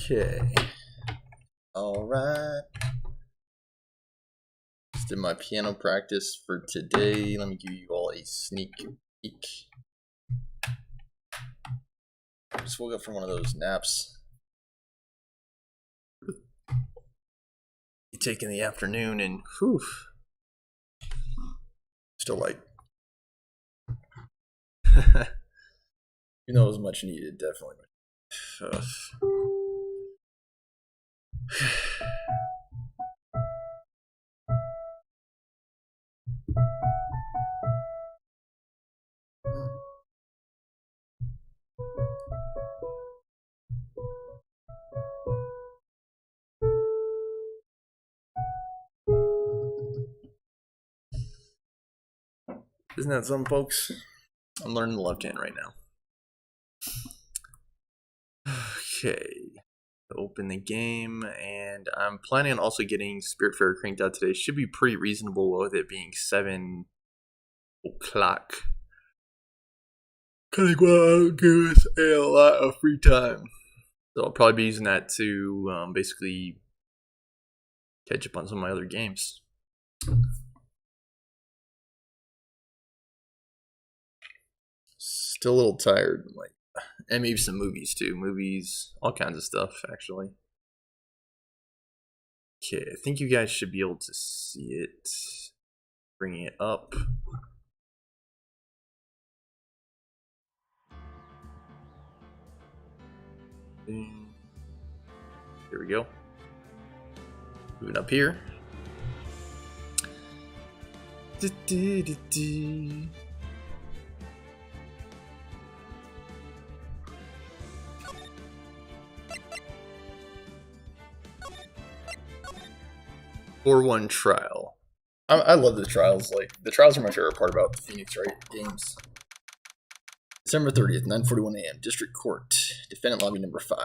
Okay. Alright. Just did my piano practice for today. Let me give you all a sneak peek. Just woke up from one of those naps you take in the afternoon, and whew. Still like, you know, it was much needed, definitely. Isn't that something, folks? I'm learning the left hand right now. Okay. Open the game, and I'm planning on also getting Spiritfarer cranked out today. Should be pretty reasonable with it being 7 o'clock. Kind of go out, give us a lot of free time. So I'll probably be using that to basically catch up on some of my other games. Still a little tired, and maybe some movies too. Movies, all kinds of stuff, actually. Okay, I think you guys should be able to see it. Bringing it up. Here we go. Moving up here. Or one trial. I love the trials. Like, the trials are my favorite part about the Phoenix Wright games. December 30th, 9:41 a.m. District Court. Defendant lobby number 5.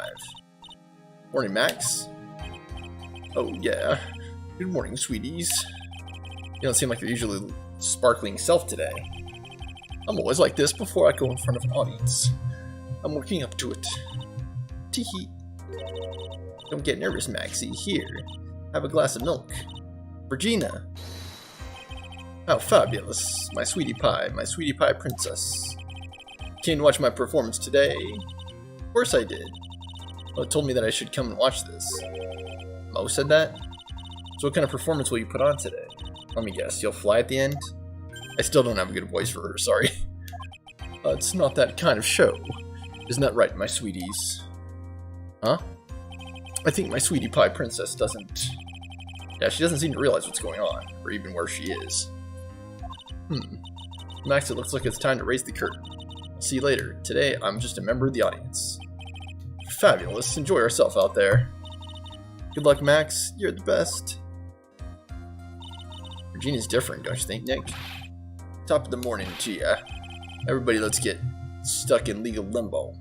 Morning, Max. Oh, yeah. Good morning, sweeties. You don't seem like your usually sparkling self today. I'm always like this before I go in front of an audience. I'm working up to it. Teehee. Don't get nervous, Maxie. Here. Have a glass of milk. Regina. How fabulous. My sweetie pie princess. Came to watch my performance today. Of course I did. Mo told me that I should come and watch this. Mo said that? So what kind of performance will you put on today? Let me guess, you'll fly at the end? I still don't have a good voice for her, sorry. It's not that kind of show. Isn't that right, my sweeties? Huh? I think my sweetie pie princess doesn't... Yeah, she doesn't seem to realize what's going on, or even where she is. Max, it looks like it's time to raise the curtain. See you later. Today, I'm just a member of the audience. Fabulous. Enjoy yourself out there. Good luck, Max. You're the best. Regina's different, don't you think, Nick? Top of the morning to ya. Everybody, let's get stuck in legal limbo.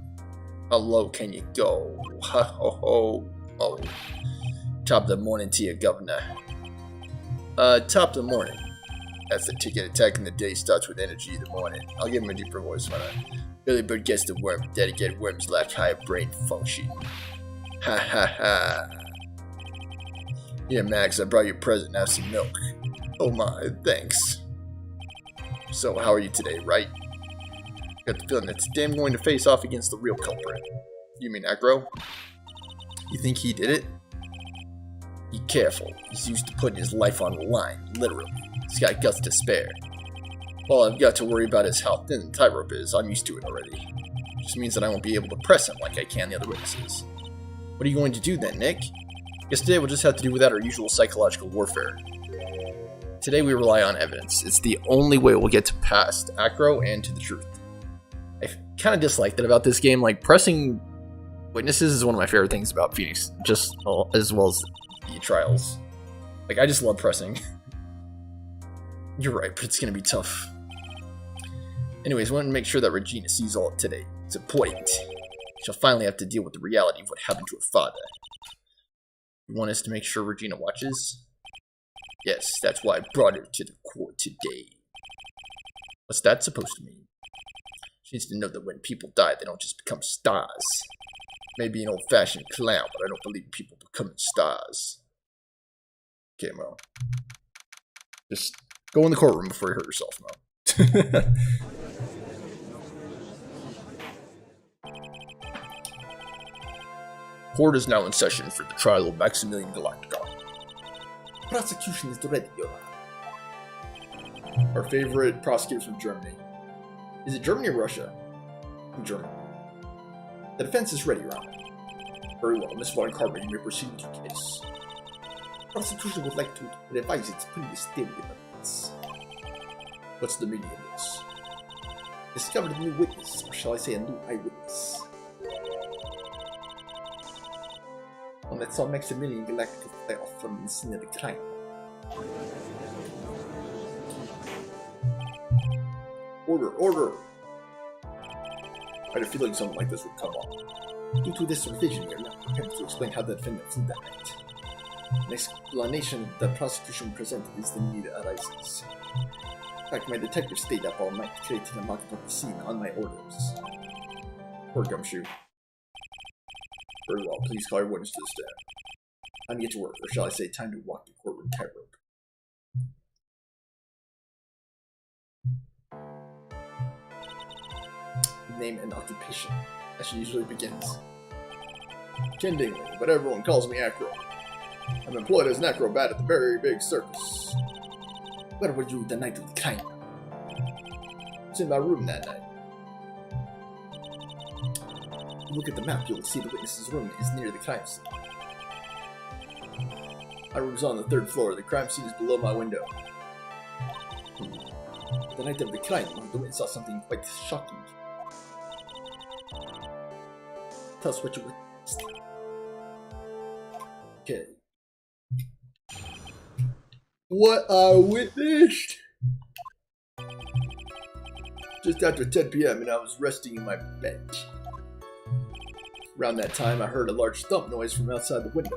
How low can you go? Ha ho ho. Oh. Top of the morning to you, Governor. Top of the morning. That's the ticket. Attacking the day starts with energy in the morning. I'll give him a deeper voice when Billy Bird gets the worm. Dedicated worms lack higher brain function. Ha ha ha. Yeah, Max, I brought you a present. Have some milk. Oh my, thanks. So, how are you today, right? Got the feeling that today I'm going to face off against the real culprit. You mean Acro? You think he did it? Be careful. He's used to putting his life on the line, literally. He's got guts to spare. All I've got to worry about is how thin the tightrope is. I'm used to it already. It just means that I won't be able to press him like I can the other witnesses. What are you going to do then, Nick? Guess today we'll just have to do without our usual psychological warfare. Today we rely on evidence. It's the only way we'll get to past Acro and to the truth. I kind of dislike that about this game. Like, pressing witnesses is one of my favorite things about Phoenix, just as well as the trials. Like, I just love pressing. You're right, but it's gonna be tough. Anyways, I want to make sure that Regina sees all of today. It's important. She'll finally have to deal with the reality of what happened to her father. You want us to make sure Regina watches? Yes, that's why I brought her to the court today. What's that supposed to mean? She needs to know that when people die, they don't just become stars. Maybe an old-fashioned clown, but I don't believe people becoming stars. Okay, Mo. Just go in the courtroom before you hurt yourself, Mo. Court is now in session for the trial of Maximilian Galactica. Prosecution is ready, Your Honor. Our favorite prosecutors from Germany. Is it Germany or Russia? From Germany. The defense is ready, Your Honor. Very well, Miss Von Karma, you may proceed with your case. The prosecution would like to revise its previous theory of evidence. What's the meaning of this? Discovered a new witness, or shall I say a new eyewitness? One that saw Maximilian Galactica fly off from the scene of the crime. Order, order! I had a feeling something like this would come up. Due to this revision, we are now prepared to explain how the defendant flew that night. An explanation the prosecution presented is the need arises. In fact, my detective stayed up all night creating a mock-up of the scene on my orders. Poor Gumshoe. Very well, please call your witness to the stand. Time to get to work, or shall I say time to walk the courtroom tightrope. Name and occupation, as she usually begins. Ken Dingley, but everyone calls me Acro. I'm employed as an acrobat at the very big circus. Where were you the night of the crime? I was in my room that night. If you look at the map, you'll see the witness's room is near the crime scene. My room's on the 3rd floor. The crime scene is below my window. The night of the crime, the witness saw something quite shocking. Tell us what you witnessed. Okay. What I witnessed? Just after 10 p.m. and I was resting in my bed. Around that time, I heard a large thump noise from outside the window.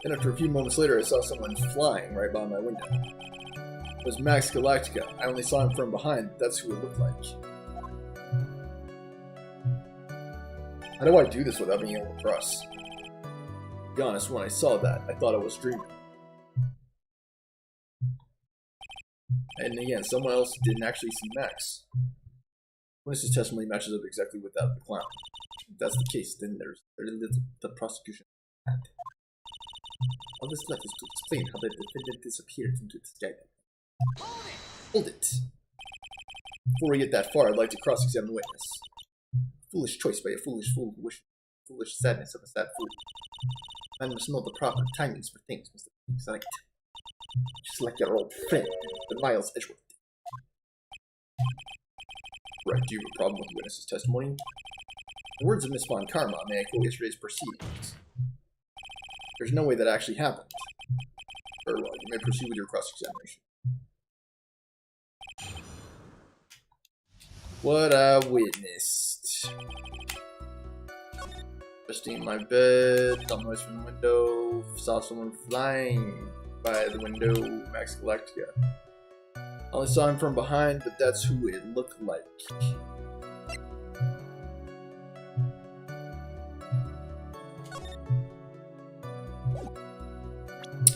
And after a few moments later, I saw someone flying right by my window. It was Max Galactica. I only saw him from behind, but that's who it looked like. How do I do this without being able to press? To be honest, when I saw that, I thought I was dreaming. And again, someone else didn't actually see Max. Witness's testimony matches up exactly with that of the clown. If that's the case, then there's the prosecution. All this left is to explain how the defendant disappeared into the sky. Hold it! Before we get that far, I'd like to cross-examine the witness. Foolish choice by a foolish fool who wished foolish sadness of a sad fool. Man must know the proper timings for things, Mr. Exact. Just like your old friend, the Miles Edgeworth. Right, do you have a problem with the witness's testimony? The words of Miss Von Karma may echo yesterday's proceedings. There's no way that actually happened. Very well, you may proceed with your cross-examination. What I witnessed. Resting in my bed, thump noise from the window, saw someone flying by the window, Max Galactica. I only saw him from behind, but that's who it looked like.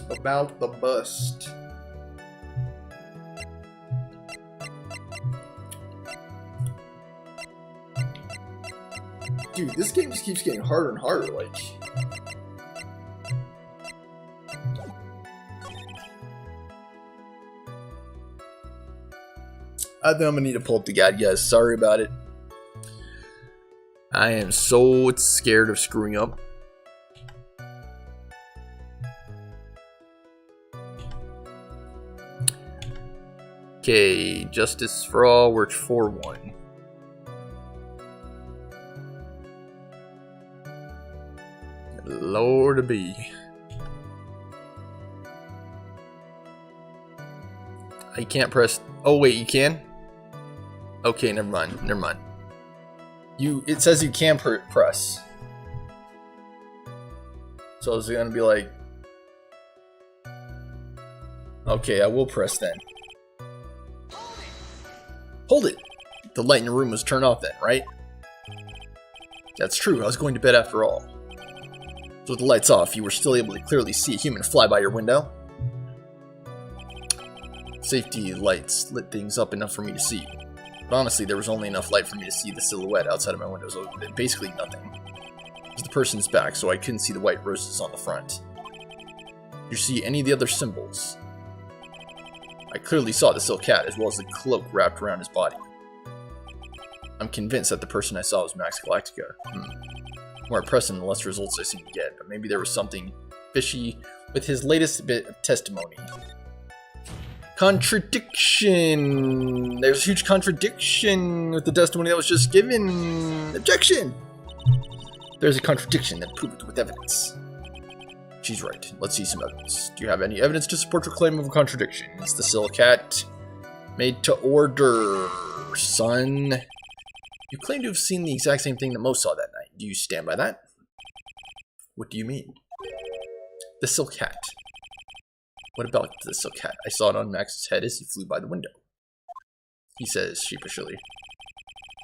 About the bust. Dude, this game just keeps getting harder and harder, like. I think I'm gonna need to pull up the guide, guys. Sorry about it. I am so scared of screwing up. Okay, Justice for All works 4-1. Lord be. I can't press. Oh wait, you can? Okay, never mind. Never mind. It says you can press. So it's gonna be like. Okay, I will press then. Hold it! What The light in your room was turned off then, right? That's true, I was going to bed after all. So with the lights off, you were still able to clearly see a human fly by your window? Safety lights lit things up enough for me to see. But honestly, there was only enough light for me to see the silhouette outside of my windows, basically nothing. It was the person's back, so I couldn't see the white roses on the front. Did you see any of the other symbols? I clearly saw the silk hat, as well as the cloak wrapped around his body. I'm convinced that the person I saw was Max Galactica. More impressive than the less results I seem to get, but maybe there was something fishy with his latest bit of testimony. Contradiction! There's a huge contradiction with the testimony that was just given. Objection! There's a contradiction, then prove it with evidence. She's right. Let's see some evidence. Do you have any evidence to support your claim of a contradiction? Is the silk hat made to order, son? You claim to have seen the exact same thing that Mo saw that night. Do you stand by that? What do you mean? The silk hat. What about the silk hat? I saw it on Max's head as he flew by the window. He says sheepishly.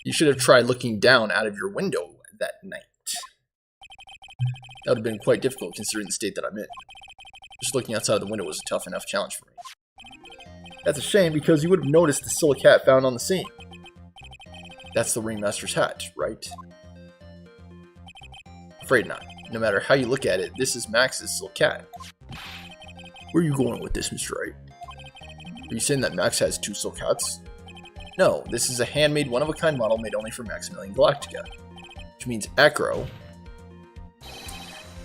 You should have tried looking down out of your window that night. That would have been quite difficult considering the state that I'm in. Just looking outside the window was a tough enough challenge for me. That's a shame because you would have noticed the silk hat found on the scene. That's the Ringmaster's hat, right? Afraid not. No matter how you look at it, this is Max's silk hat. Where are you going with this, Mr. Wright? Are you saying that Max has two silk hats? No, this is a handmade, one-of-a-kind model made only for Maximilian Galactica. Which means Acro.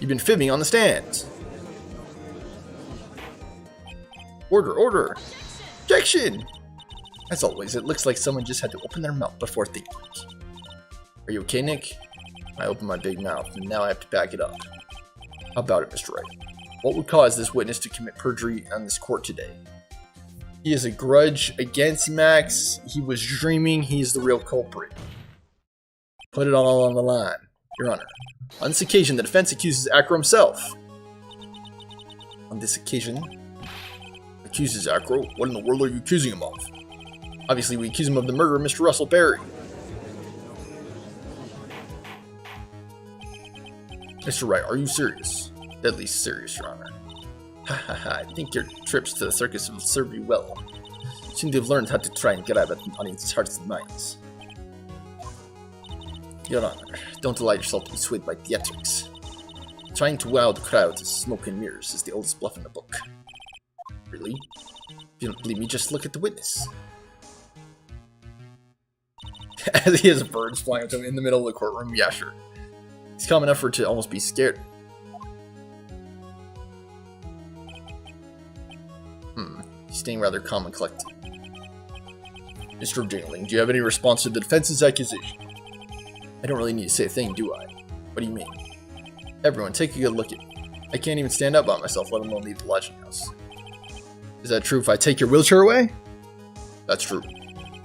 You've been fibbing on the stand. Order, order. Objection! As always, it looks like someone just had to open their mouth before thinking. Are you okay, Nick? I opened my big mouth, and now I have to back it up. How about it, Mr. Wright? What would cause this witness to commit perjury on this court today? He has a grudge against Max. He was dreaming. He's the real culprit. Put it all on the line, Your Honor. On this occasion, the defense accuses Acro himself. On this occasion? Accuses Acro? What in the world are you accusing him of? Obviously, we accuse him of the murder of Mr. Russell Berry. Mr. Wright, are you serious? Deadly serious, Your Honor. Ha ha ha, I think your trips to the circus will serve you well. You seem to have learned how to try and get at the audience's hearts and minds. Your Honor, don't allow yourself to be swayed by theatrics. Trying to wow the crowd with smoke and mirrors is the oldest bluff in the book. Really? If you don't believe me, just look at the witness. As he has birds flying with him in the middle of the courtroom, yeah, sure. He's calm enough for her to almost be scared. He's staying rather calm and collected. Mr. Jingling, do you have any response to the defense's accusation? I don't really need to say a thing, do I? What do you mean? Everyone, take a good look at me. I can't even stand up by myself, let alone leave the lodging house. Is that true if I take your wheelchair away? That's true.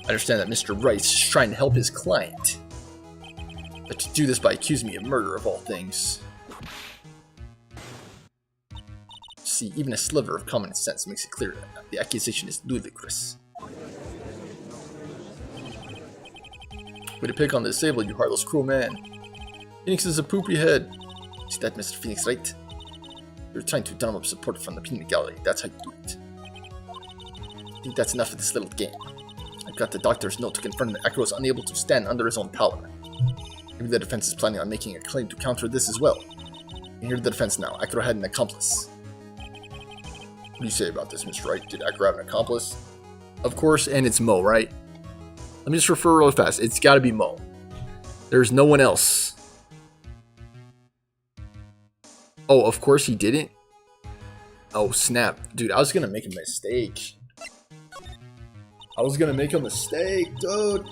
I understand that Mr. Rice is trying to help his client. But to do this by accusing me of murder of all things... See, even a sliver of common sense makes it clear that the accusation is ludicrous. Way to pick on the disabled, you heartless, cruel man. Phoenix is a poopy head. See that, Mr. Phoenix, right? You're trying to drum up support from the peanut gallery. That's how you do it. I think that's enough of this little game. I've got the doctor's note to confirm that Acro is unable to stand under his own power. Maybe the defense is planning on making a claim to counter this as well. And here's the defense now. Acro had an accomplice. What do you say about this, Mr. Wright? Did Acro have an accomplice? Of course, and it's Mo, right? Let me just refer really fast. It's gotta be Mo. There's no one else. Oh, of course he didn't? Oh, snap. Dude, I was gonna make a mistake. Dude.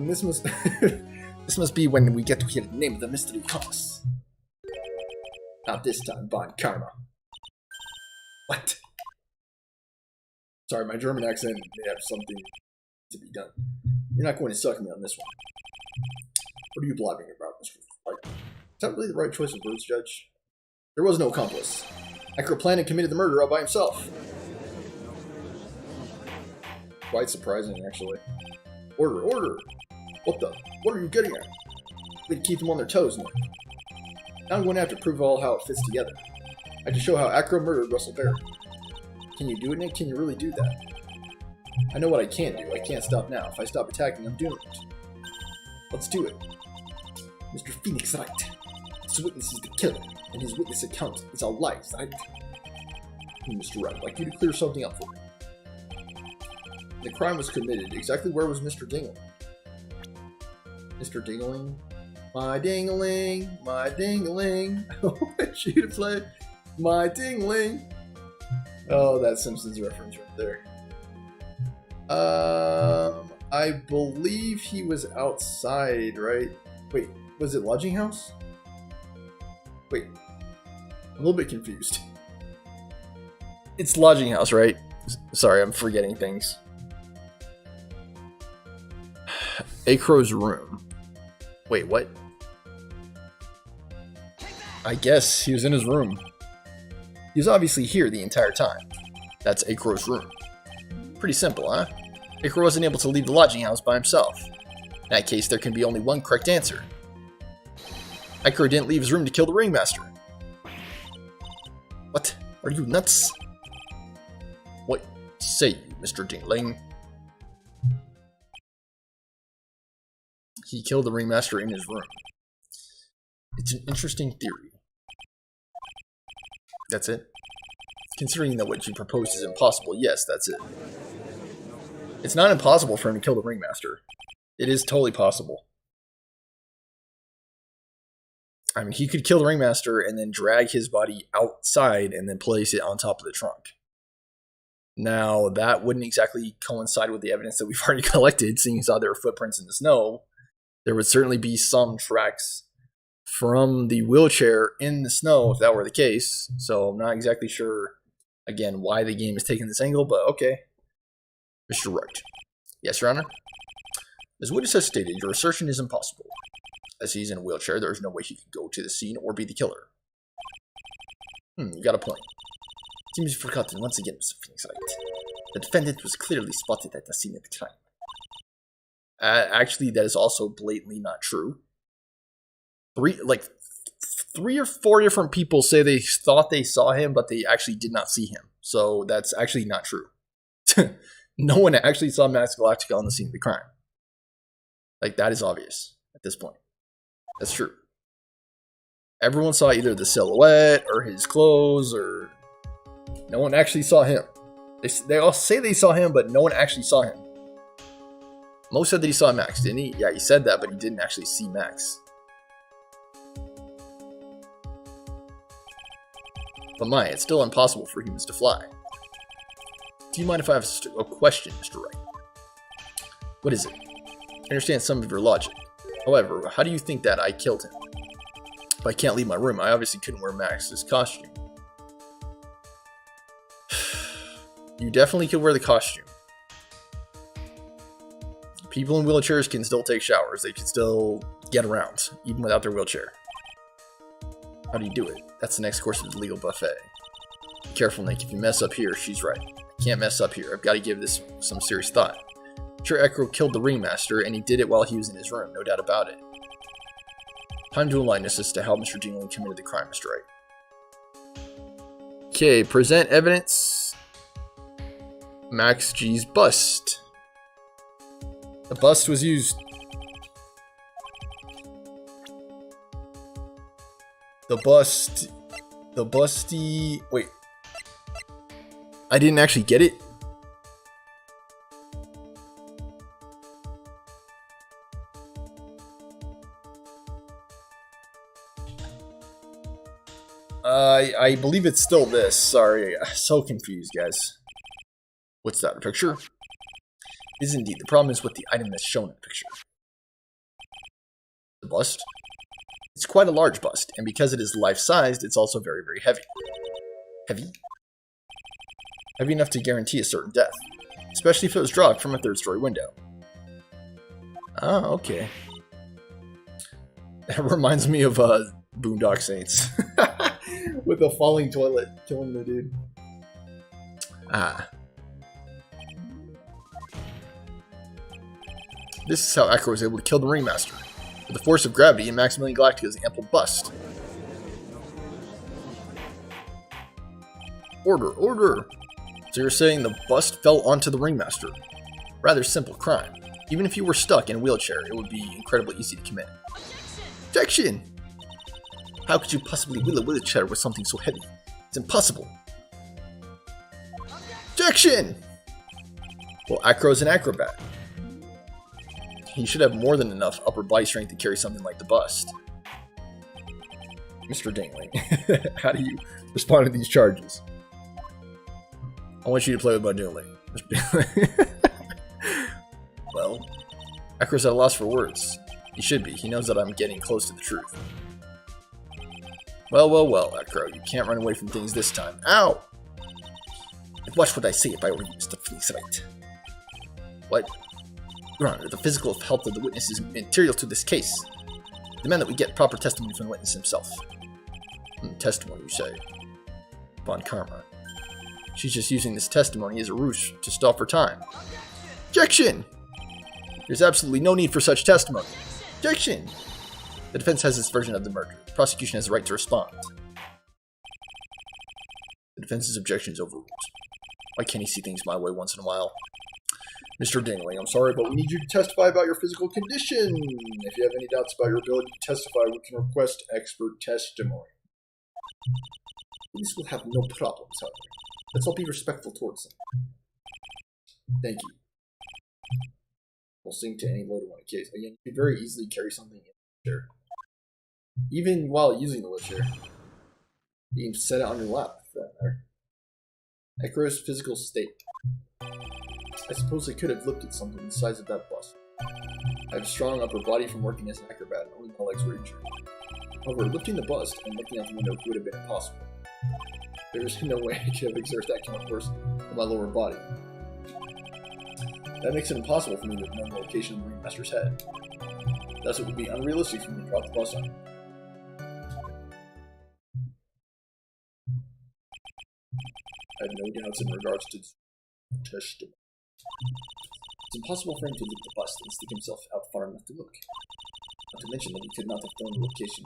This must... this must be when we get to hear the name of the mystery cause. Not this time, Von Karma. What? Sorry, my German accent may have something to be done. You're not going to suck me on this one. What are you blabbing about, Mr. Wright? Is that really the right choice of words, Judge? There was no accomplice. Acro planned and committed the murder all by himself. Quite surprising, actually. Order, order! What the? What are you getting at? We keep them on their toes, Nick. Now I'm going to have to prove all how it fits together. I can show how Acro murdered Russell Barrett. Can you do it, Nick? Can you really do that? I know what I can do. I can't stop now. If I stop attacking, I'm doomed. Let's do it. Mr. Phoenix, right? His witness is the killer, and his witness account is all lies, right? Mr. Wright, I'd like you to clear something up for me. The crime was committed. Exactly where was Mr. Dingling? Mr. Dingling? My dingling, my dingling. I want you to play my dingling. Oh, that Simpsons reference right there. I believe he was outside, right? Wait, was it lodging house? Wait, I'm a little bit confused. It's lodging house, right? Sorry, I'm forgetting things. Acro's room. Wait, what? I guess he was in his room. He was obviously here the entire time. That's Acro's room. Pretty simple, huh? Acro wasn't able to leave the lodging house by himself. In that case, there can be only one correct answer. Acro didn't leave his room to kill the ringmaster. What? Are you nuts? What say you, Mr. Dingling? He killed the ringmaster in his room. It's an interesting theory. That's it? Considering that what you proposed is impossible, yes, that's it. It's not impossible for him to kill the ringmaster. It is totally possible. I mean, he could kill the ringmaster and then drag his body outside and then place it on top of the trunk. Now, that wouldn't exactly coincide with the evidence that we've already collected, seeing as how there were footprints in the snow. There would certainly be some tracks from the wheelchair in the snow if that were the case. So I'm not exactly sure, again, why the game is taking this angle, but okay. Mr. Wright. Yes, Your Honor? As witness has stated, your assertion is impossible. As he's in a wheelchair, there is no way he could go to the scene or be the killer. You got a point. Seems you've forgotten once again, Mr. Phoenix Wright. The defendant was clearly spotted at the scene of the crime. Actually, that is also blatantly not true. Three or four different people say they thought they saw him, but they actually did not see him. So that's actually not true. No one actually saw Max Galactica on the scene of the crime. Like, that is obvious at this point. That's true. Everyone saw either the silhouette or his clothes, or no one actually saw him. They all say they saw him, but no one actually saw him. Mo said that he saw Max, didn't he? Yeah, he said that, but he didn't actually see Max. But Maya, it's still impossible for humans to fly. Do you mind if I have a question, Mr. Wright? What is it? I understand some of your logic. However, how do you think that I killed him? If I can't leave my room, I obviously couldn't wear Max's costume. You definitely could wear the costume. People in wheelchairs can still take showers. They can still get around, even without their wheelchair. How do you do it? That's the next course of the legal buffet. Be careful, Nick. If you mess up here, she's right. I can't mess up here. I've got to give this some serious thought. Sure, Acro killed the ringmaster, and he did it while he was in his room, no doubt about it. Time to enlighten us as to how Mr. Dingling committed the crime, Mr. Wright. Okay, present evidence. Max G's bust. The bust was used. The busty. Wait. I didn't actually get it. I believe it's still this. Sorry, so confused, guys. What's that, a picture? It is indeed. The problem is with the item that's shown in the picture. The bust? It's quite a large bust, and because it is life-sized, it's also very, very heavy. Heavy? Heavy enough to guarantee a certain death, especially if it was dropped from a third-story window. Ah, okay. That reminds me of Boondock Saints. With a falling toilet killing the dude. Ah. This is how Acro was able to kill the Ringmaster, with the force of gravity and Maximilian Galactica's ample bust. Order, order! So you're saying the bust fell onto the Ringmaster? Rather simple crime. Even if you were stuck in a wheelchair, it would be incredibly easy to commit. Objection! How could you possibly wheel a wheelchair with something so heavy? It's impossible. Objection! Well, Acro's an acrobat. He should have more than enough upper body strength to carry something like the bust. Mr. Dingling, how do you respond to these charges? I want you to play with my dueling. Well, Acro's at a loss for words. He should be. He knows that I'm getting close to the truth. Well, well, well, Acro. You can't run away from things this time. Ow! Watch what I say if I were used to police right. What? Your Honor, the physical health of the witness is material to this case. Demand that we get proper testimony from the witness himself. Testimony, you say? Von Karma. She's just using this testimony as a ruse to stall for time. Objection! There's absolutely no need for such testimony. Objection! The defense has its version of the murder. The prosecution has the right to respond. The defense's objection is overruled. Why can't he see things my way once in a while? Mr. Dingling, I'm sorry, but we need you to testify about your physical condition. If you have any doubts about your ability to testify, we can request expert testimony. Police will have no problems, however. Let's all be respectful towards them. Thank you. We'll sing to any loaded one case. Again, you can very easily carry something in the wheelchair. Even while using the wheelchair. You can set it on your lap, for that matter. Acro's physical state. I suppose I could have lifted something the size of that bust. I have a strong upper body from working as an acrobat, only my legs were injured. However, lifting the bust and looking out the window would have been impossible. There is no way I could have exerted that kind of force on my lower body. That makes it impossible for me to know the location of the Ringmaster's head. Thus, it would be unrealistic for me to drop the bust on him. I have no doubts in regards to this testimony. It's impossible for him to lift the bust and stick himself out far enough to look. Not to mention that he could not have thrown the location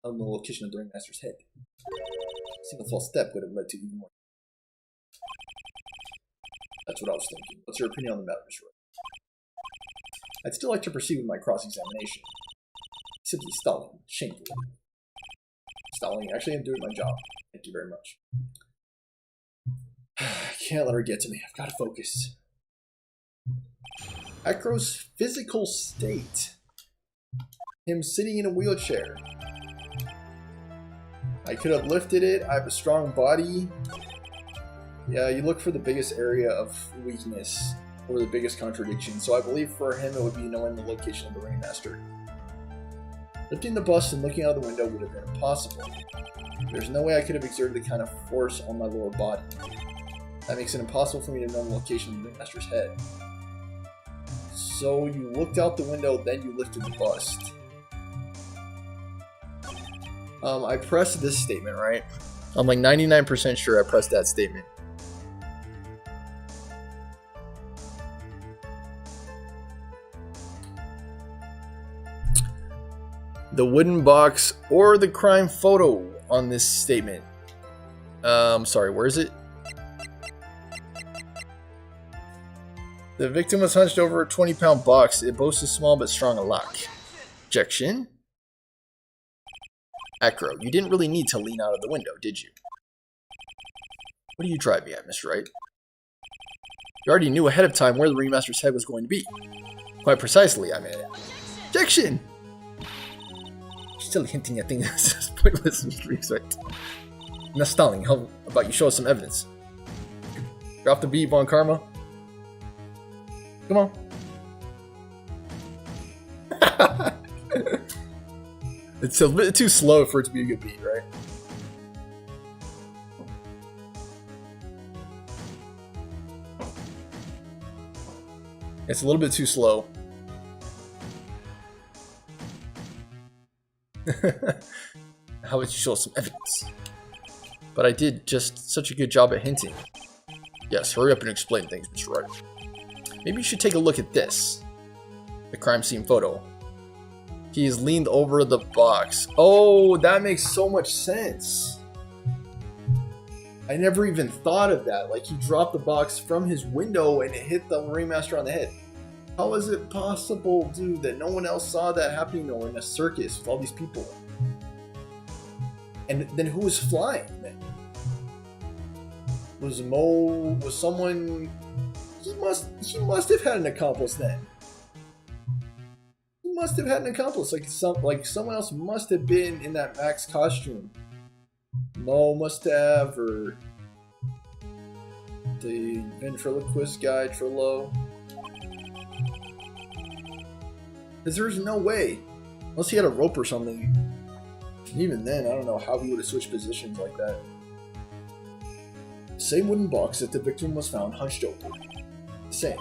of the Ringmaster's head. A single false step would have led to even more. That's what I was thinking. What's your opinion on the matter, Mr. Wright? I'd still like to proceed with my cross-examination. Simply stalling. Shameful. Stalling. Actually, I'm doing my job. Thank you very much. I can't let her get to me. I've got to focus. Acro's physical state. Him sitting in a wheelchair. I could have lifted it. I have a strong body. Yeah, you look for the biggest area of weakness or the biggest contradiction. So I believe for him it would be knowing the location of the Ringmaster. Lifting the bust and looking out the window would have been impossible. There's no way I could have exerted the kind of force on my lower body. That makes it impossible for me to know the location of the Ringmaster's head. So you looked out the window, then you lifted the bust. I pressed this statement, right? I'm like 99% sure I pressed that statement. The wooden box or the crime photo on this statement. Sorry, where is it? The victim was hunched over a 20-pound box. It boasts a small but strong lock. Objection. Acro, you didn't really need to lean out of the window, did you? What are you driving at, Mr. Wright? You already knew ahead of time where the Ringmaster's head was going to be. Quite precisely, I mean. Objection! You're still hinting at things that's pointless, Mr. Wright. Now, stalling, how about you show us some evidence? Drop the beat, Von Karma. Come on. It's a bit too slow for it to be a good beat, right? It's a little bit too slow. How would you show some evidence? But I did just such a good job at hinting. Yes, hurry up and explain things, Mr. Wright. Maybe you should take a look at this. The crime scene photo. He is leaned over the box. Oh, that makes so much sense. I never even thought of that. Like, he dropped the box from his window and it hit the ringmaster on the head. How is it possible, dude, that no one else saw that happening though in a circus with all these people? And then who was flying then? Was someone... He must have had an accomplice then. He must have had an accomplice. Like someone else must have been in that Max costume. Mo must have, or the ventriloquist guy, Trillo. Because there's no way. Unless he had a rope or something. Even then, I don't know how he would have switched positions like that. Same wooden box that the victim was found hunched over. Same.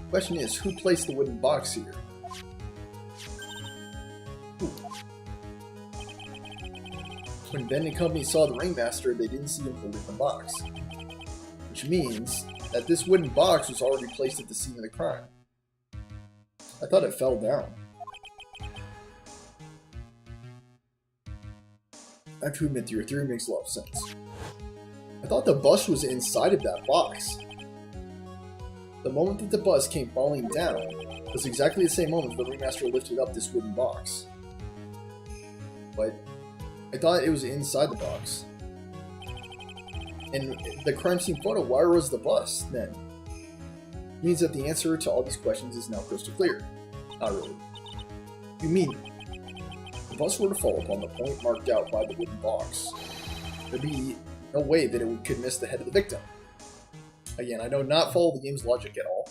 Question is, who placed the wooden box here? Ooh. When Ben and company saw the ringmaster, they didn't see him holding the box. Which means that this wooden box was already placed at the scene of the crime. I thought it fell down. I have to admit, your theory makes a lot of sense. I thought the bus was inside of that box. The moment that the bus came falling down was exactly the same moment the ringmaster lifted up this wooden box. But I thought it was inside the box. And the crime scene photo, where was the bus then? It means that the answer to all these questions is now crystal clear. Not really. You mean, if the bus were to fall upon the point marked out by the wooden box, there'd be no way that it could miss the head of the victim. Again, I do not follow the game's logic at all.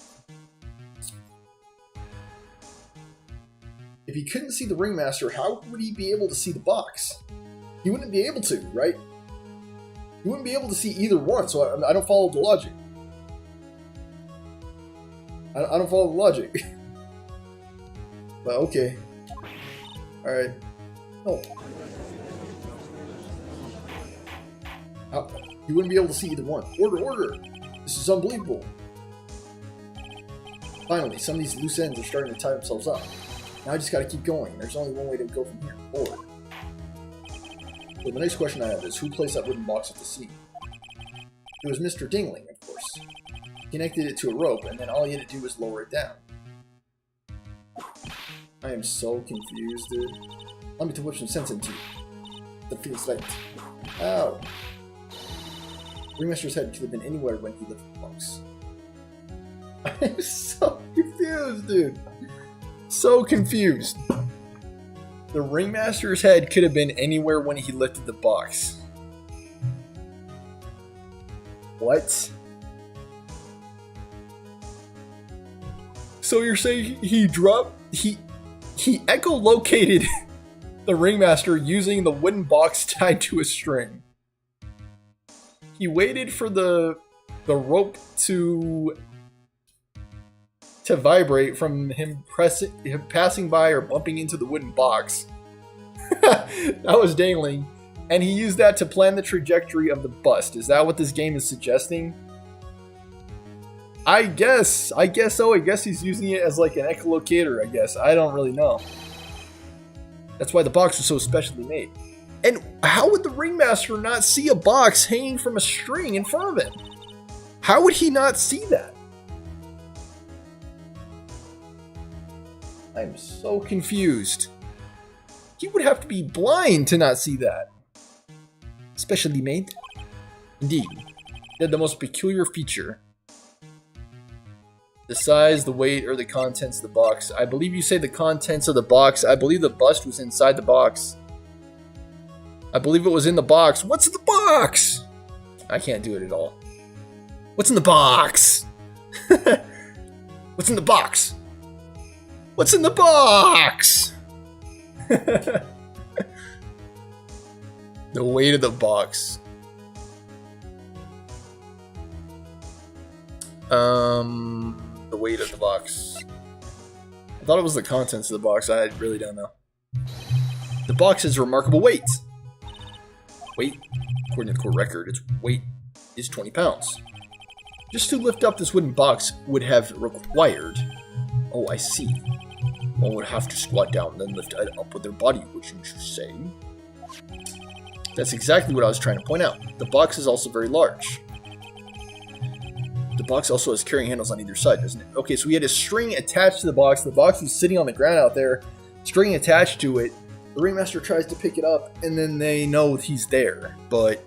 If he couldn't see the ringmaster, how would he be able to see the box? He wouldn't be able to, right? He wouldn't be able to see either one, so I don't follow the logic. I don't follow the logic. But okay. Alright. No. He wouldn't be able to see either one. Order! This is unbelievable. Finally, some of these loose ends are starting to tie themselves up. Now I just gotta keep going. There's only one way to go from here. Forward. So the next question I have is, who placed that wooden box at the scene? It was Mr. Dingling, of course. He connected it to a rope, and then all he had to do was lower it down. I am so confused, dude. Allow me to whip some sense into you. That feels like... Ow! Ringmaster's head could have been anywhere when he lifted the box. I'm so confused, dude. So confused. The ringmaster's head could have been anywhere when he lifted the box. What? So you're saying he echolocated the ringmaster using the wooden box tied to a string. He waited for the rope to vibrate from him passing by or bumping into the wooden box. That was Dangling. And he used that to plan the trajectory of the bust. Is that what this game is suggesting? I guess so. I guess he's using it as like an echolocator, I guess. I don't really know. That's why the box was so specially made. And how would the ringmaster not see a box hanging from a string in front of him? How would he not see that? I'm so confused. He would have to be blind to not see that. Specially made? Indeed. It had the most peculiar feature. The size, the weight, or the contents of the box. I believe you say the contents of the box. I believe the bust was inside the box. I believe it was in the box. What's in the box? I can't do it at all. What's in the box? What's in the box? What's in the box? The weight of the box. The weight of the box. I thought it was the contents of the box. I really don't know. The box has remarkable weight. Weight, according to the court record, its weight is 20 pounds. Just to lift up this wooden box would have required... Oh, I see. One would have to squat down, then lift it up with their body, wouldn't you say? That's exactly what I was trying to point out. The box is also very large. The box also has carrying handles on either side, doesn't it? Okay, so we had a string attached to the box. The box was sitting on the ground out there, string attached to it. The Ringmaster tries to pick it up, and then they know he's there. But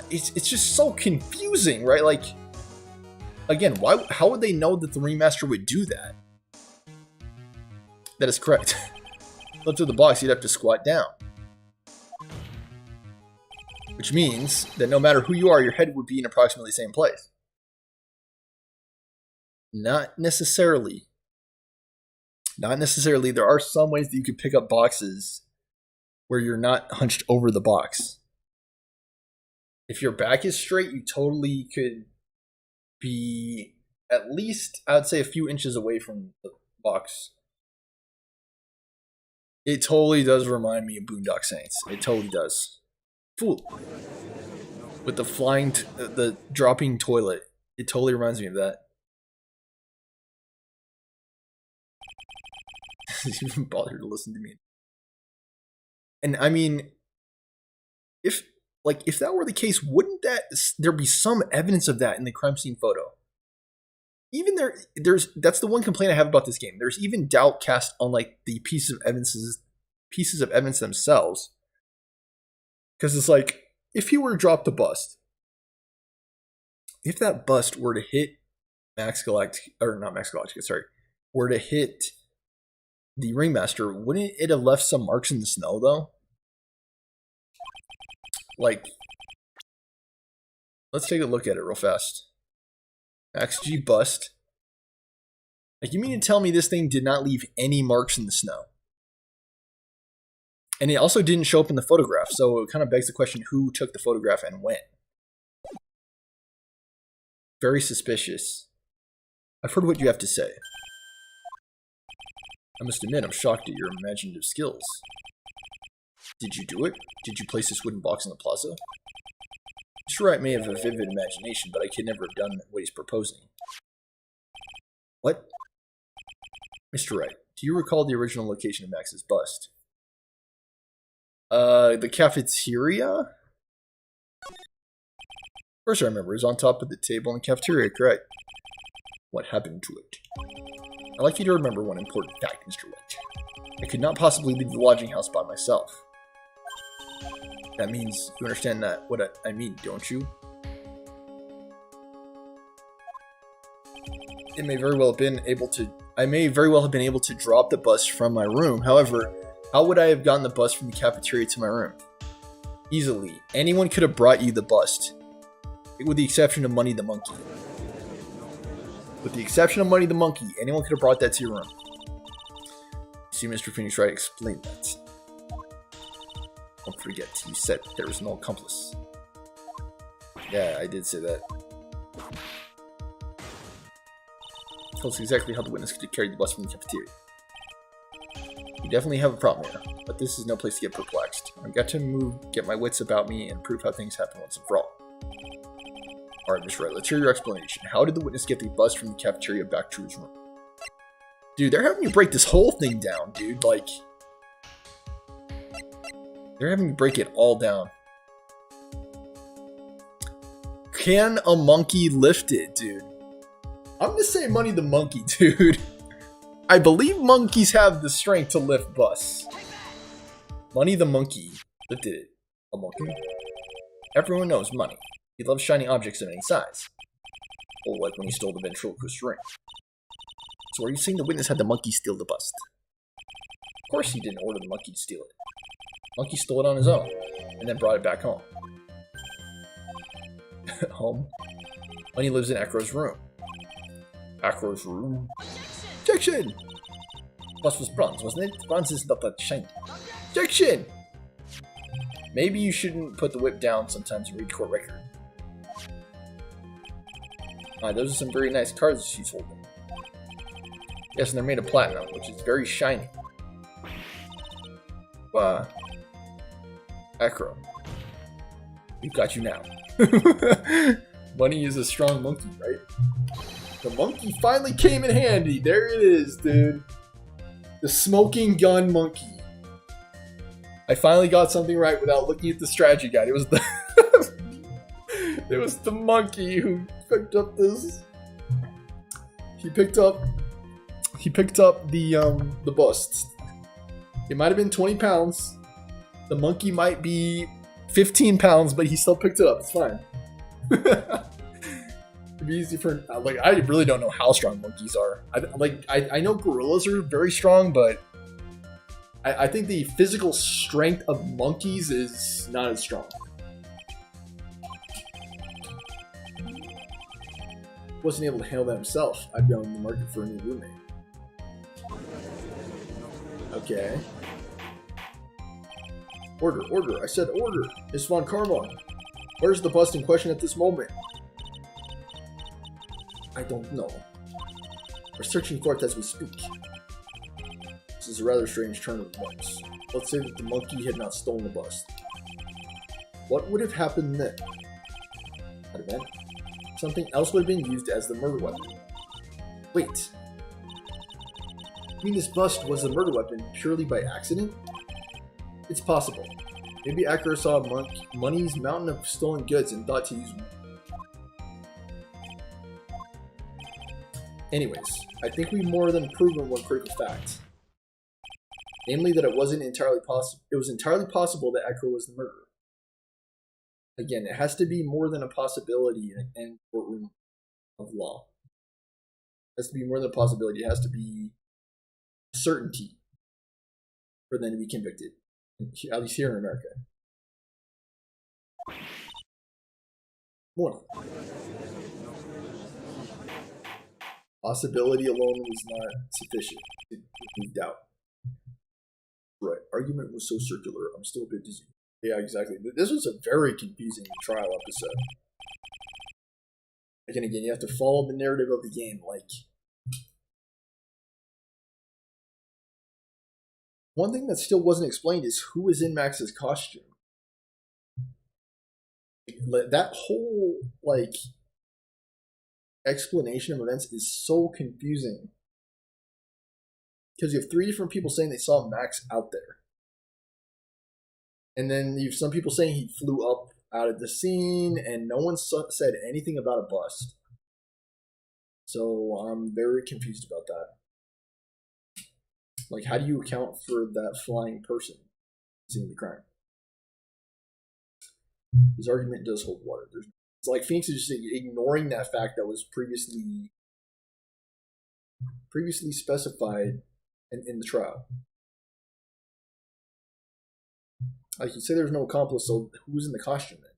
it's just so confusing, right? Like, again, how would they know that the Ringmaster would do that? That is correct. Lift up the box, you'd have to squat down. Which means that no matter who you are, your head would be in approximately the same place. Not necessarily. Not necessarily. There are some ways that you could pick up boxes where you're not hunched over the box. If your back is straight, you totally could be at least, I would say, a few inches away from the box. It totally does remind me of Boondock Saints. It totally does. Fool. With the flying, the dropping toilet. It totally reminds me of that. Does he even bother to listen to me? And I mean, if that were the case, wouldn't there be some evidence of that in the crime scene photo? Even that's the one complaint I have about this game. There's even doubt cast on like the pieces of evidence themselves. Because it's like, if he were to drop the bust, if that bust were to hit were to hit the Ringmaster, wouldn't it have left some marks in the snow though? Like, let's take a look at it real fast. Max G bust. Like, you mean to tell me this thing did not leave any marks in the snow? And it also didn't show up in the photograph, so it kind of begs the question, who took the photograph and when? Very suspicious. I've heard what you have to say. I must admit, I'm shocked at your imaginative skills. Did you do it? Did you place this wooden box in the plaza? Mr. Wright may have a vivid imagination, but I could never have done what he's proposing. What? Mr. Wright, do you recall the original location of Max's bust? The cafeteria? Of course I remember. It was on top of the table in the cafeteria, correct? What happened to it? I'd like you to remember one important fact, Mr. White. I could not possibly leave the lodging house by myself. That means you understand that what I mean, don't you? I may very well have been able to drop the bus from my room. However, how would I have gotten the bus from the cafeteria to my room? Easily. Anyone could have brought you the bust. With the exception of Money the Monkey. With the exception of Money the Monkey, anyone could have brought that to your room. See, Mr. Phoenix Wright explained that. Don't forget, you said there was no accomplice. Yeah, I did say that. Tell us exactly how the witness could have carried the bus from the cafeteria. You definitely have a problem here, but this is no place to get perplexed. I've got to get my wits about me and prove how things happen once and for all. Alright, Mr. Wright, let's hear your explanation. How did the witness get the bus from the cafeteria back to his room? Dude, they're having you break this whole thing down, dude. Like, they're having you break it all down. Can a monkey lift it, dude? I'm gonna say Money the Monkey, dude. I believe monkeys have the strength to lift busts. Money the Monkey lifted it. A monkey? Everyone knows Money. He loves shiny objects of any size. Oh, like when he stole the ventriloquist ring. So are you saying the witness had the monkey steal the bust? Of course he didn't order the monkey to steal it. Monkey stole it on his own, and then brought it back home. Home? Money lives in Acro's room. Acro's room? Objection! Bust was bronze, wasn't it? Bronze is not that shiny. Objection! Maybe you shouldn't put the whip down sometimes and read court record. Those are some very nice cards she's holding. Yes, and they're made of platinum, which is very shiny. Acro. We've got you now. Money is a strong monkey, right? The monkey finally came in handy. There it is, dude. The smoking gun monkey. I finally got something right without looking at the strategy guide. It was the it was the monkey who picked up this. He picked up the bust. It might have been 20 pounds. The monkey might be 15 pounds, but he still picked it up. It's fine. It'd be easy for like I really don't know how strong monkeys are. I know gorillas are very strong, but I think the physical strength of monkeys is not as strong. Wasn't able to handle that himself. I'd be on the market for a new roommate. Okay. Order. I said order. Miss Von Karman. Where's the bust in question at this moment? I don't know. We're searching for it as we speak. This is a rather strange turn of events. Let's say that the monkey had not stolen the bust. What would have happened then? That event? Something else would have been used as the murder weapon. Wait. You mean this bust was the murder weapon purely by accident? It's possible. Maybe Akira saw Money's mountain of stolen goods and thought to use them. Anyways, I think we more than proven one critical fact. Namely that it was entirely possible that Akira was the murderer. Again, it has to be more than a possibility in a courtroom of law. It has to be more than a possibility. It has to be certainty for them to be convicted. At least here in America. One. Possibility alone was not sufficient. It moved doubt. Right. Argument was so circular. I'm still a bit dizzy. Yeah, exactly. This was a very confusing trial episode. Again, you have to follow the narrative of the game. Like, one thing that still wasn't explained is who was in Max's costume. That whole, like, explanation of events is so confusing. Because you have 3 different people saying they saw Max out there. And then you have some people saying he flew up out of the scene, and no one said anything about a bust. So I'm very confused about that. Like, how do you account for that flying person seeing the crime? His argument does hold water. It's like Phoenix is just ignoring that fact that was previously specified in the trial. Like, you say there's no accomplice, so who was in the costume then?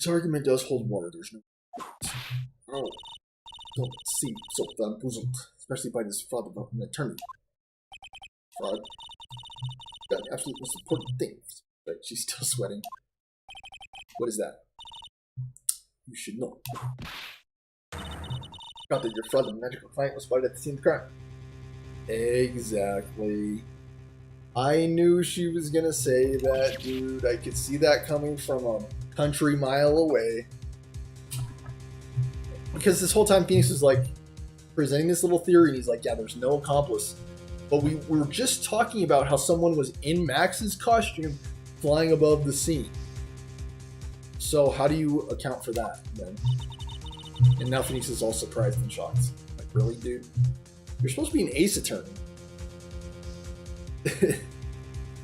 His argument does hold water. There's no. Oh, don't seem so bamboozled, especially by this fraud about an attorney. Fraud. Got the absolute most important thing. But she's still sweating. What is that? You should know. Got that your fraud and magical client was spotted at the scene of the crime. Exactly. I knew she was gonna say that, dude. I could see that coming from a country mile away. Because this whole time Phoenix was like presenting this little theory, and he's like, yeah, there's no accomplice. But we were just talking about how someone was in Max's costume flying above the scene. So how do you account for that then? And now Phoenix is all surprised and shocked. Like, really, dude? You're supposed to be an ace attorney.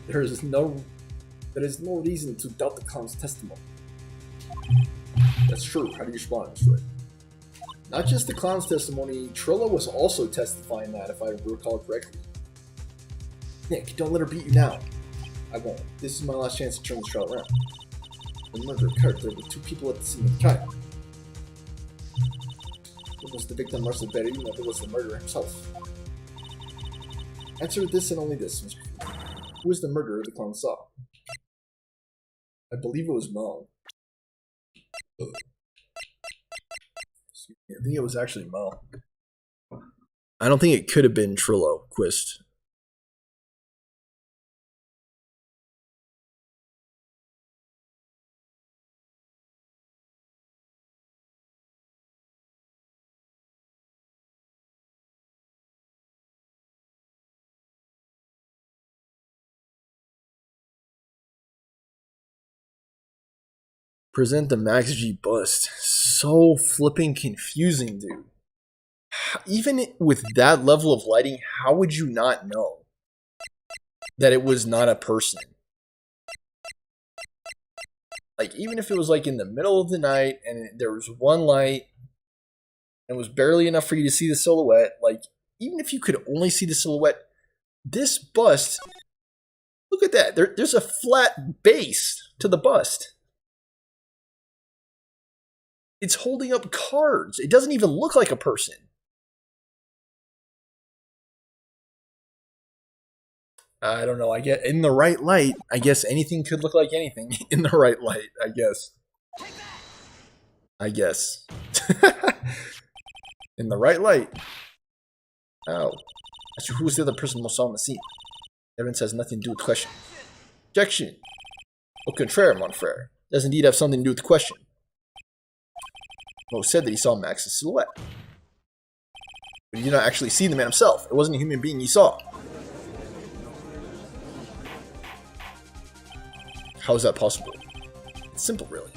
There is no reason to doubt the clown's testimony. That's true. How do you respond to it? Not just the clown's testimony, Trillo was also testifying that, if I recall correctly. Nick, don't let her beat you now. I won't. This is my last chance to turn this trial around. The murder occurred. There were 2 people at the scene of the crime. One was the victim, Marcel Berry, and the other was the murderer himself. Answer this and only this, Mr. Who was the murderer the clown saw? I believe it was Mo. I think it was actually Mo. I don't think it could have been Trillo Quist. Present the Max G bust. So flipping confusing, dude. Even with that level of lighting, how would you not know that it was not a person? Like, even if it was like in the middle of the night and there was one light and it was barely enough for you to see the silhouette, like, even if you could only see the silhouette, this bust, look at that. There's a flat base to the bust. It's holding up cards. It doesn't even look like a person. I don't know. I get in the right light. I guess anything could look like anything in the right light. I guess. In the right light. Oh. So who was the other person most saw on the scene? Evidence has nothing to do with the question. Objection. Au contraire, mon frere. Does indeed have something to do with the question. Mo said that he saw Max's silhouette. But he did not actually see the man himself. It wasn't a human being he saw. How is that possible? It's simple, really.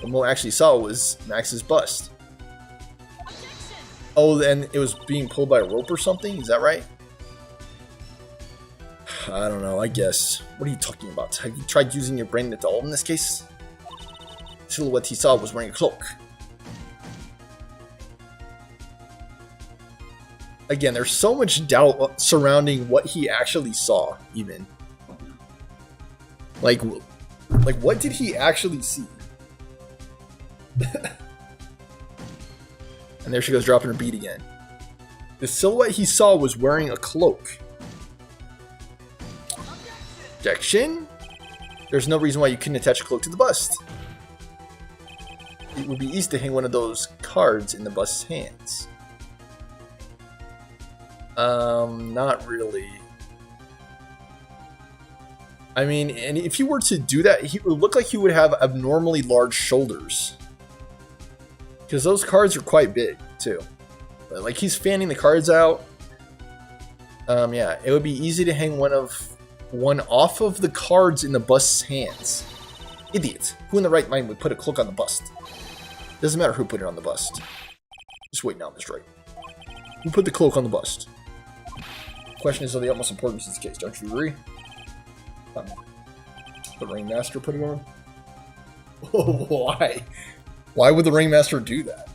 What Mo actually saw was Max's bust. Oh, and it was being pulled by a rope or something? Is that right? I don't know, I guess. What are you talking about? Have you tried using your brain at all in this case? The silhouette he saw was wearing a cloak. Again, there's so much doubt surrounding what he actually saw, even. Like what did he actually see? And there she goes, dropping her beat again. The silhouette he saw was wearing a cloak. Objection? There's no reason why you couldn't attach a cloak to the bust. It would be easy to hang one of those cards in the bust's hands. Not really. I mean, and if you were to do that, he would look like he would have abnormally large shoulders. Because those cards are quite big, too. But, like, he's fanning the cards out. Yeah, it would be easy to hang one off of the cards in the bust's hands. Idiot. Who in the right mind would put a cloak on the bust? Doesn't matter who put it on the bust. Just wait now, Mr. Right. Who put the cloak on the bust? The question is of the utmost importance in this case, don't you agree? The Ringmaster put it on? Why? Why would the Ringmaster do that?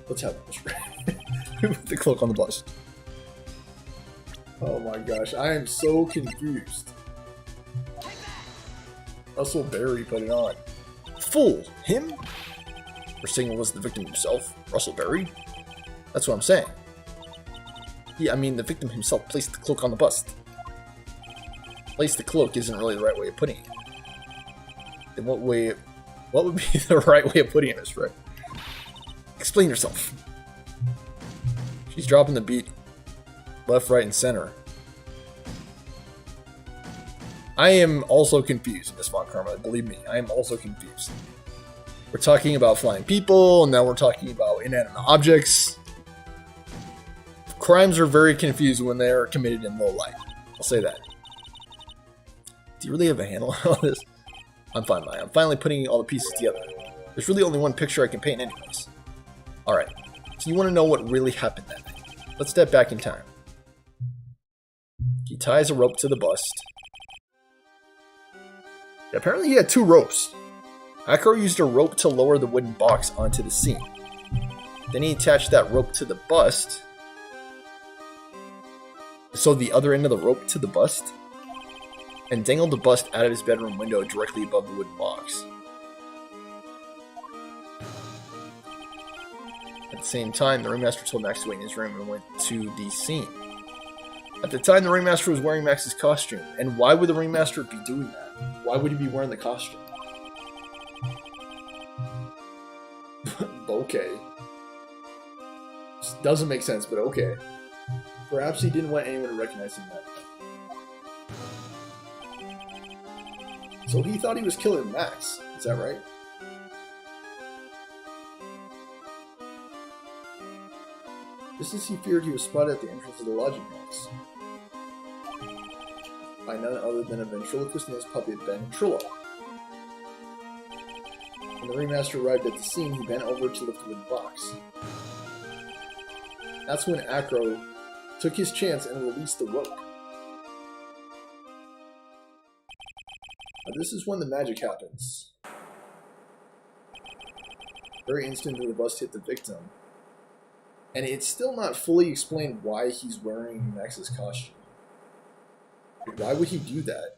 Let's have it, Mr. Right. Who put the cloak on the bust? Oh my gosh, I am so confused. Russell Berry put it on. Fool! Him? Or saying it was the victim himself, Russell Berry? That's what I'm saying. Yeah, I mean, the victim himself placed the cloak on the bust. Place the cloak isn't really the right way of putting it. In what would be the right way of putting it, Mr. Right? Explain yourself. She's dropping the beat. Left, right, and center. I am also confused, Miss Von Karma. Believe me, I am also confused. We're talking about flying people, and now we're talking about inanimate objects. Crimes are very confused when they are committed in low light. I'll say that. Do you really have a handle on all this? I'm fine, Maya. I'm finally putting all the pieces together. There's really only one picture I can paint anyways. Alright, so you want to know what really happened that night. Let's step back in time. He ties a rope to the bust. Apparently he had two ropes. Akro used a rope to lower the wooden box onto the scene. Then he attached that rope to the bust. So the other end of the rope to the bust. And dangled the bust out of his bedroom window directly above the wooden box. At the same time, the Ringmaster told Max to wait in his room and went to the scene. At the time, the Ringmaster was wearing Max's costume. And why would the Ringmaster be doing that? Why would he be wearing the costume? Okay. This doesn't make sense, but okay. Perhaps he didn't want anyone to recognize him that. So he thought he was killing Max. Is that right? Just as he feared, he was spotted at the entrance of the lodging house by none other than a ventriloquist and his puppet Ben Trillo. When the ringmaster arrived at the scene, he bent over to lift the wooden box. That's when Acro took his chance and released the rope. Now, this is when the magic happens. Very instantly, the bust hit the victim. And it's still not fully explained why he's wearing Max's costume. Why would he do that?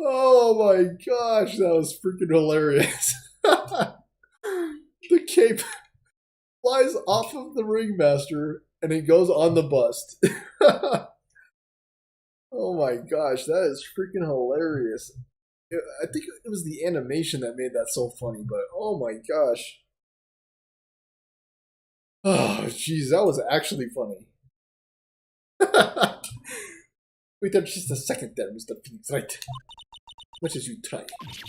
Oh my gosh, that was freaking hilarious. The cape flies off of the ringmaster and it goes on the bust. Oh my gosh, that is freaking hilarious. I think it was the animation that made that so funny, but oh my gosh. Oh, jeez, that was actually funny. Wait there just a second there, Mr. Phoenix, right? Much as you try, much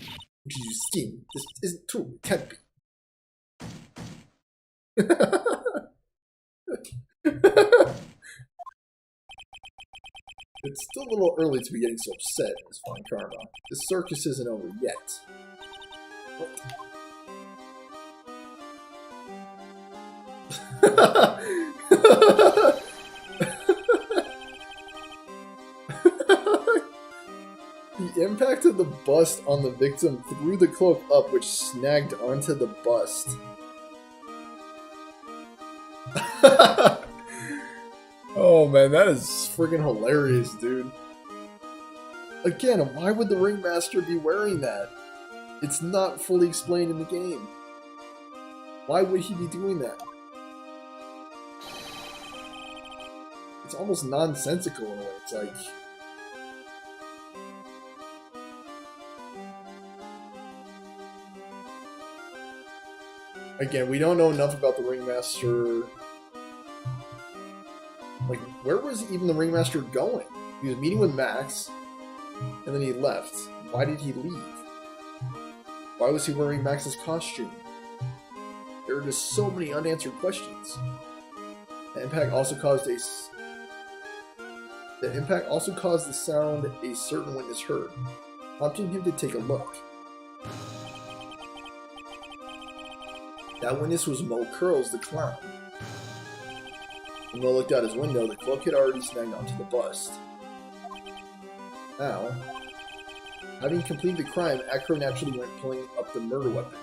as you scheme, this isn't true, it can't be. It's still a little early to be getting so upset, Miss Von Karma. The circus isn't over yet. The impact of the bust on the victim threw the cloak up, which snagged onto the bust. Oh man, that is freaking hilarious, dude. Again, why would the ringmaster be wearing that? It's not fully explained in the game. Why would he be doing that? It's almost nonsensical in a way. It's like... Again, we don't know enough about the ringmaster. Like, where was even the ringmaster going? He was meeting with Max, and then he left. Why did he leave? Why was he wearing Max's costume? There are just so many unanswered questions. The impact also caused the sound a certain witness heard, prompting him to take a look. That witness was Mo Curls, the clown. When Mo looked out his window, the cloak had already snagged onto the bust. Now, having completed the crime, Acro naturally went pulling up the murder weapon.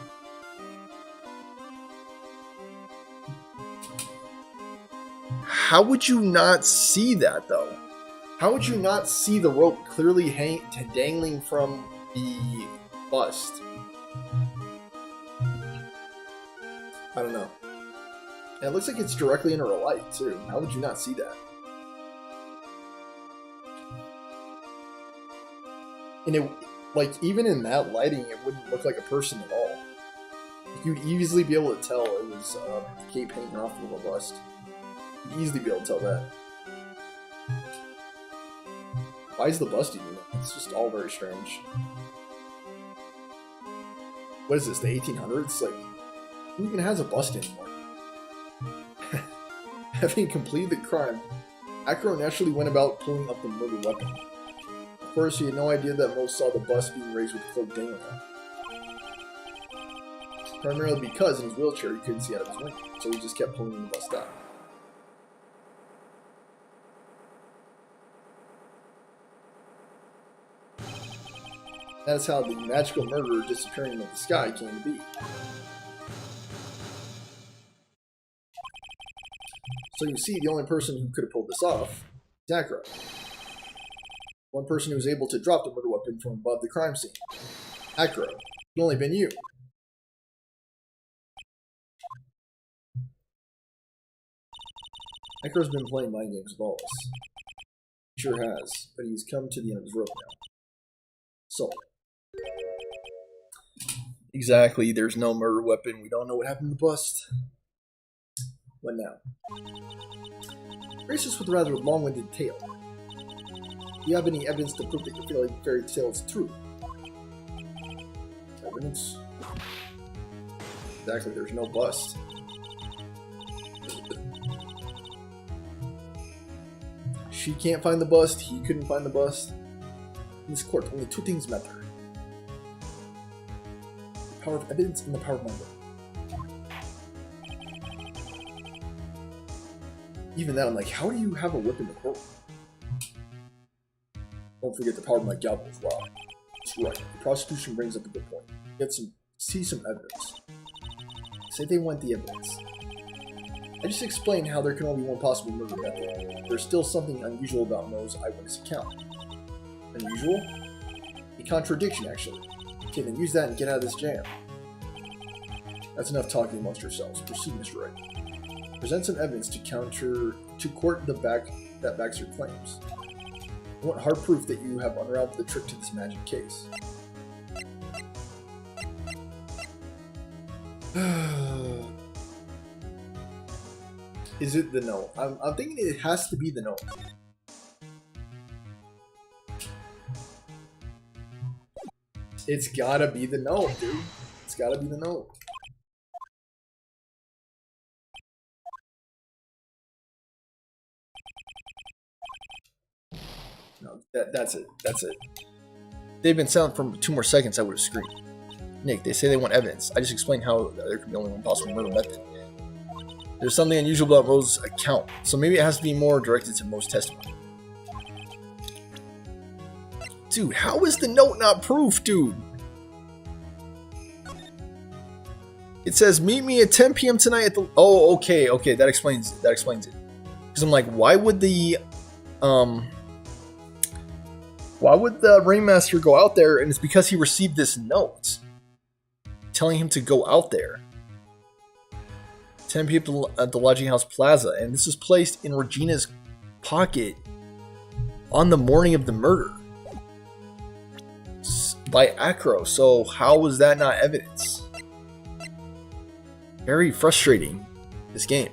How would you not see that, though? How would you not see the rope clearly dangling from the bust? I don't know. And it looks like it's directly under a light, too. How would you not see that? And it, like, even in that lighting, it wouldn't look like a person at all. Like, you'd easily be able to tell it was the cape hanging off of a bust. You'd easily be able to tell that. Why is the bust even there? It's just all very strange. What is this, the 1800s? Like, who even has a bust anymore? Having completed the crime, Acro naturally went about pulling up the murder weapon. Of course, he had no idea that Mo saw the bust being raised with the cloak dangling on. Primarily because in his wheelchair he couldn't see out of his window, so he just kept pulling the bust out. That's how the magical murderer disappearing into the sky came to be. So you see, the only person who could have pulled this off is Acro. One person who was able to drop the murder weapon from above the crime scene. Acro. It could only been you. Acro's been playing mind games with all of us. He sure has, but he's come to the end of his rope now. So. Exactly, there's no murder weapon. We don't know what happened to the bust. What now? Gracious with a rather long-winded tale. Do you have any evidence to prove that your fairy tale is true? Evidence? Exactly, there's no bust. She can't find the bust, he couldn't find the bust. In this court, only two things matter. The power of evidence and the power of my will. Even that, I'm like, how do you have a whip in the court? Don't forget the power of my gavel as well. It's right. The prosecution brings up a good point. See some evidence. Say they want the evidence. I just explained how there can only be one possible murder method. There's still something unusual about Mo's eyewitness account. Unusual? A contradiction, actually. Okay, then use that and get out of this jam. That's enough talking amongst yourselves. Proceed, Mr. Wright. Present some evidence to court that backs your claims. I want hard proof that you have unraveled the trick to this magic case. Is it the note? I'm thinking it has to be the note. It's gotta be the note, dude. It's gotta be the note. No, that's it. That's it. They've been silent for 2 more seconds, I would have screamed. Nick, they say they want evidence. I just explained how there could be only one possible murder method. There's something unusual about Mo's account, so maybe it has to be more directed to Mo's testimony. Dude, how is the note not proof, dude? It says, meet me at 10 p.m. tonight at the... Oh, okay, that explains it. Because I'm like, why would the Ringmaster go out there? And it's because he received this note telling him to go out there. 10 people at the Lodging House Plaza, and this was placed in Regina's pocket on the morning of the murder by Acro. So how was that not evidence? Very frustrating, this game.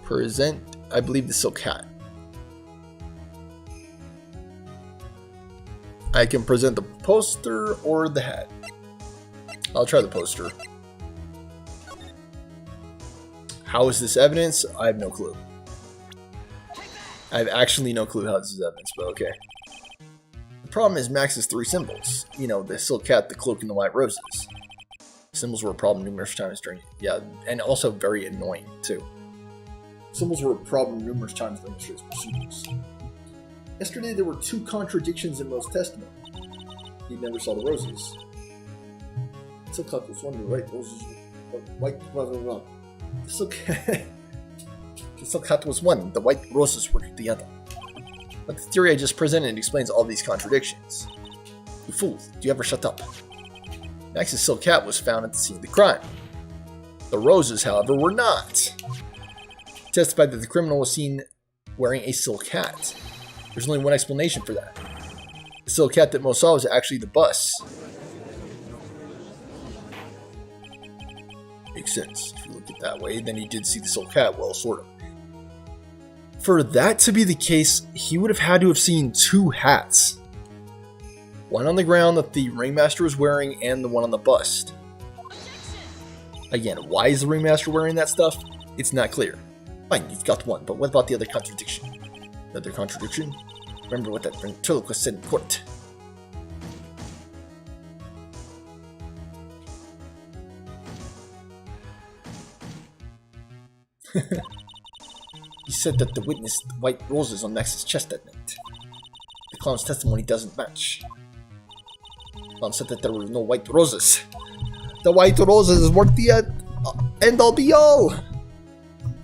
Present, I believe, the silk hat. I can present the poster or the hat. I'll try the poster. How is this evidence? I have no clue. I have actually no clue how this is evidence, but okay. The problem is Max's 3 symbols. You know, the silk hat, the cloak, and the white roses. Symbols were a problem numerous times during... Yeah, and also very annoying, too. Symbols were a problem numerous times during the proceedings. Yesterday, there were 2 contradictions in Mo's testimony. He never saw the roses. Silk hat was one, the white roses, white, blah, blah, blah. The silk hat was one, the white roses were the other. But the theory I just presented explains all these contradictions. You fool, do you ever shut up? Max's silk hat was found at the scene of the crime. The roses, however, were not. He testified that the criminal was seen wearing a silk hat. There's only one explanation for that. The silk hat that Mo saw was actually the bus. Makes sense. If you look at it that way, then he did see the silk hat. Well, sort of. For that to be the case, he would have had to have seen 2 hats. One on the ground that the Ringmaster was wearing, and the one on the bust. Again, why is the Ringmaster wearing that stuff? It's not clear. Fine, you've got one, but what about the other contradiction? Another contradiction? Remember what that ventriloquist said in court. He said that the witness white roses on Max's chest that night. The clown's testimony doesn't match. The clown said that there were no white roses. The white roses weren't the end all be all. I'd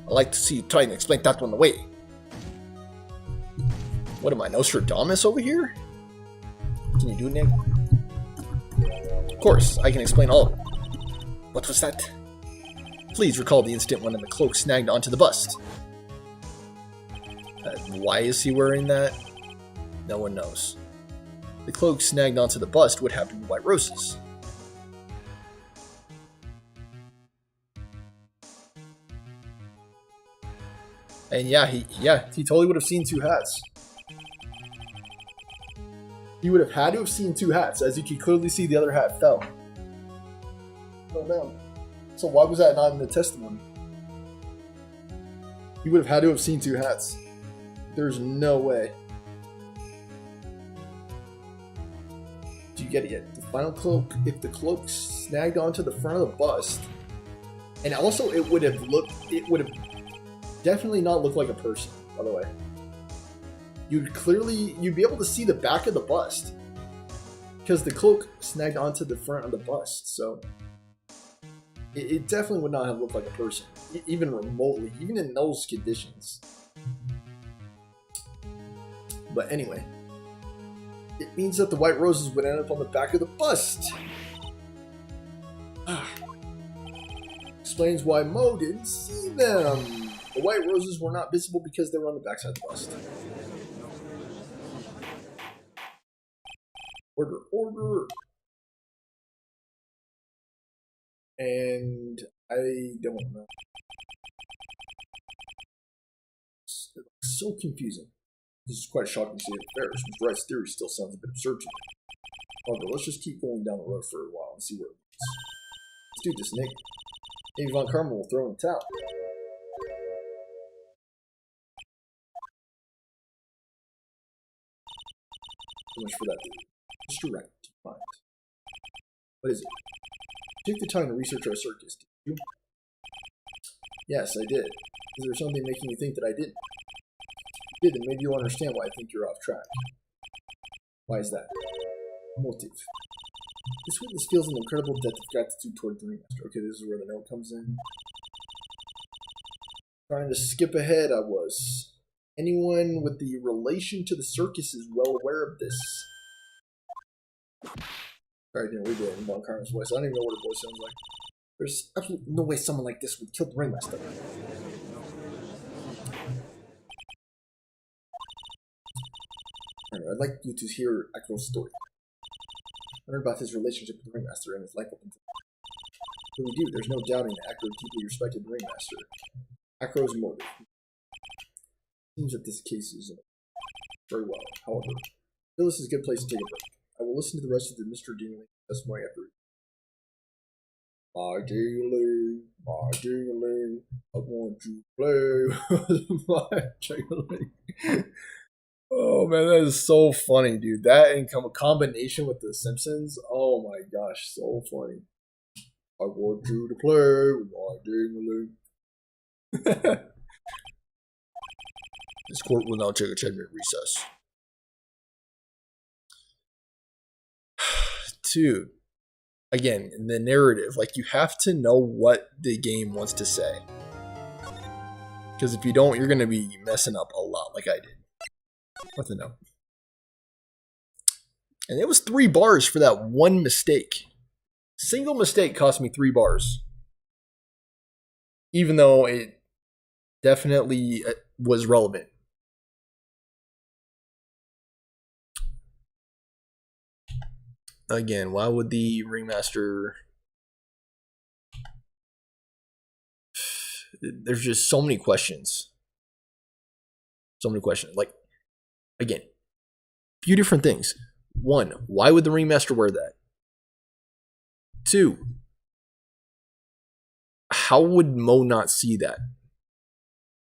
like to see you try and explain that one away. What am I, Nostradamus over here? Can you do it, Nick? Of course, I can explain all of it. What was that? Please recall the incident when the cloak snagged onto the bust. Why is he wearing that? No one knows. The cloak snagged onto the bust. What happened to White Roses? And yeah, he totally would have seen two hats. He would have had to have seen two hats, as you can clearly see the other hat fell. Oh damn. So why was that not in the testimony? He would have had to have seen two hats. There's no way. Do you get it yet? The final cloak, if the cloak snagged onto the front of the bust, and also it would have definitely not looked like a person, by the way. You'd be able to see the back of the bust because the cloak snagged onto the front of the bust, so it definitely would not have looked like a person, even remotely, even in those conditions. But anyway, it means that the White Roses would end up on the back of the bust. Explains why Mo didn't see them. The White Roses were not visible because they were on the backside of the bust. Order, order. And I don't know. It's so confusing. This is quite shocking to see it fair. Mr. Wright's theory still sounds a bit absurd to me. However, let's just keep going down the road for a while and see where it leads. Let's do this, Nick. Maybe Von Karma will throw in the towel. So much for that, dude. Mr. Wright, do you mind? What is it? Take the time to research our circus, did you? Yes, I did. Is there something making you think that I didn't? If you did, then maybe you'll understand why I think you're off track. Why is that? Motive. This witness feels an incredible depth of gratitude toward the ringmaster. Okay, this is where the note comes in. Trying to skip ahead, I was. Anyone with the relation to the circus is well aware of this. Sorry, I didn't read it in Von Karma's voice. I don't even know what her voice sounds like. There's absolutely no way someone like this would kill the ringmaster. Anyway, I'd like you to hear Akro's story. I heard about his relationship with the ringmaster and his life up until now. So we do, there's no doubting that Akro deeply respected the ringmaster. Akro's motive. Seems that this case is very well. However, still this is a good place to take a break. I will listen to the rest of the Mr. Dingley testimony after. My Dingley, I want you to play my Dingley. Oh man, that is so funny, dude. That in combination with The Simpsons, oh my gosh, so funny. I want you to play with my Dingley. This court will now take a 10-minute recess. Dude, again, the narrative, like you have to know what the game wants to say. Because if you don't, you're going to be messing up a lot like I did. With the note. And it was 3 bars for that one mistake. Single mistake cost me 3 bars. Even though it definitely was relevant. Again, why would the ringmaster... There's just so many questions. So many questions. Like, again, a few different things. 1, why would the ringmaster wear that? 2, how would Mo not see that?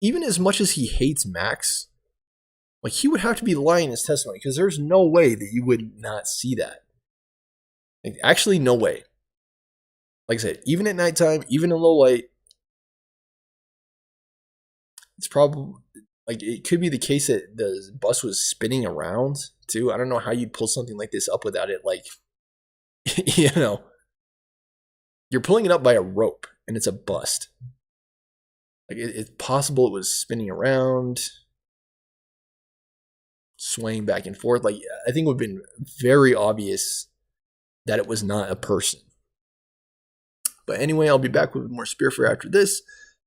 Even as much as he hates Max, like he would have to be lying in his testimony because there's no way that you would not see that. Like, actually, no way. Like I said, even at nighttime, even in low light, it's probably like it could be the case that the bus was spinning around too. I don't know how you'd pull something like this up without it, like, you know, you're pulling it up by a rope and it's a bust. Like it's possible it was spinning around, swaying back and forth. Like I think it would have been very obvious that it was not a person. But anyway, I'll be back with more Spearfare after this.